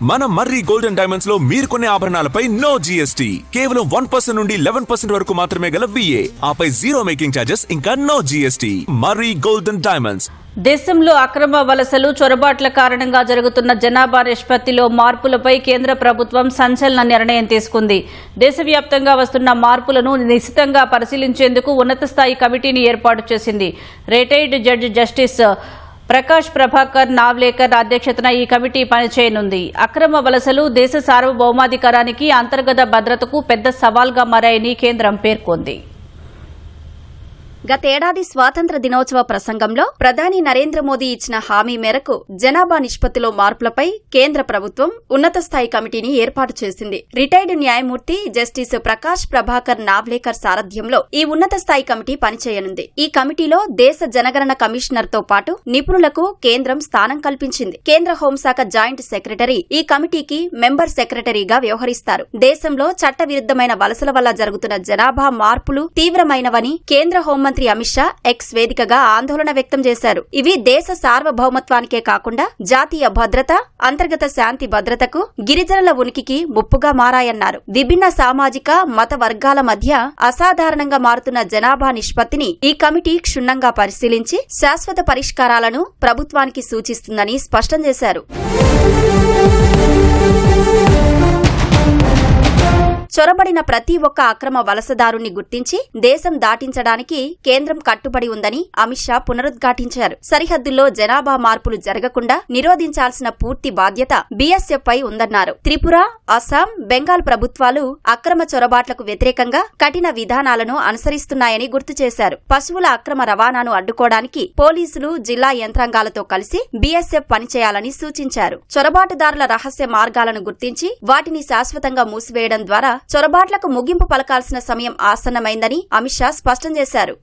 మన మర్రి golden diamonds లో మీరు కొనే ఆభరణాలపై నో జీఎస్టీ, కేవలం 1% నుండి 11% వరకు మాత్రమే గల VA, ఆపై జీరో మేకింగ్ ఛార్జెస్ ఇంకా నో జీఎస్టీ. మర్రి గోల్డెన్ డైమండ్స్. దేశంలో అక్రమ వలసలు, చొరబాట్ల కారణంగా జరుగుతున్న జనాభా నిష్పత్తిలో మార్పులపై కేంద్ర ప్రభుత్వం సంచలన నిర్ణయం తీసుకుంది. దేశవ్యాప్తంగా వస్తున్న మార్పులను నిశితంగా పరిశీలించేందుకు ఉన్నత స్థాయి కమిటీని ఏర్పాటు చేసింది. Retired judge justice Prakash Prabhakar Navlekar అధ్యక్షతన ఈ కమిటీ పనిచేయనుంది. అక్రమ వలసలు దేశ సార్వభౌమాధికారానికి, అంతర్గత భద్రతకు పెద్ద సవాల్గా మారాయని కేంద్రం పేర్కొంది. గతేడాది స్వాతంత్ర దినోత్సవ ప్రసంగంలో ప్రధాని నరేంద్ర మోదీ ఇచ్చిన హామీ మేరకు జనాభా నిష్పత్తిలో మార్పులపై కేంద్ర ప్రభుత్వం ఉన్నత స్థాయి కమిటీని ఏర్పాటు చేసింది. రిటైర్డ్ న్యాయమూర్తి జస్టిస్ ప్రకాష్ ప్రభాకర్ నావ్లేకర్ సారథ్యంలో ఈ ఉన్నత స్థాయి కమిటీ పనిచేయనుంది. ఈ కమిటీలో దేశ జనగణన కమిషనర్ తో పాటు నిపుణులకు కేంద్రం స్థానం కల్పించింది. కేంద్ర హోంశాఖ జాయింట్ సెక్రటరీ ఈ కమిటీకి మెంబర్ సెక్రటరీగా వ్యవహరిస్తారు. దేశంలో చట్టవిరుద్దమైన వలసల వల్ల జరుగుతున్న జనాభా మార్పులు తీవ్రమైనవని కేంద్ర హోంమంత్రి అమిత్ షా ఎక్స్ వేదికగా ఆందోళన వ్యక్తం చేశారు. ఇవి దేశ సార్వభౌమత్వానికే కాకుండా జాతీయ భద్రత, అంతర్గత శాంతి భద్రతకు, గిరిజనుల ఉనికికి ముప్పుగా మారాయన్నారు. విభిన్న సామాజిక మత వర్గాల మధ్య అసాధారణంగా మారుతున్న జనాభా నిష్పత్తిని ఈ కమిటీ క్షుణ్ణంగా పరిశీలించి శాశ్వత పరిష్కారాలను ప్రభుత్వానికి సూచిస్తుందని స్పష్టం చేశారు. చొరబడిన ప్రతి ఒక్క అక్రమ వలసదారుణ్ణి గుర్తించి దేశం దాటించడానికి కేంద్రం కట్టుబడి ఉందని అమిత్ షా పునరుద్ఘాటించారు. సరిహద్దుల్లో జనాభా మార్పులు జరగకుండా నిరోధించాల్సిన పూర్తి బాధ్యత బీఎస్ఎఫ్ పై ఉందన్నారు. త్రిపుర, అస్సాం, బెంగాల్ ప్రభుత్వాలు అక్రమ చొరబాట్లకు వ్యతిరేకంగా కఠిన విధానాలను అనుసరిస్తున్నాయని గుర్తు చేశారు. పశువుల అక్రమ రవాణాను అడ్డుకోవడానికి పోలీసులు, జిల్లా యంత్రాంగాలతో కలిసి బీఎస్ఎఫ్ పనిచేయాలని సూచించారు. చొరబాటుదారుల రహస్య మార్గాలను గుర్తించి వాటిని శాశ్వతంగా మూసివేయడం ద్వారా చొరబాట్లకు ముగింపు పలకాల్సిన సమయం ఆసన్నమైందని అమిత్ షా స్పష్టం చేశారు.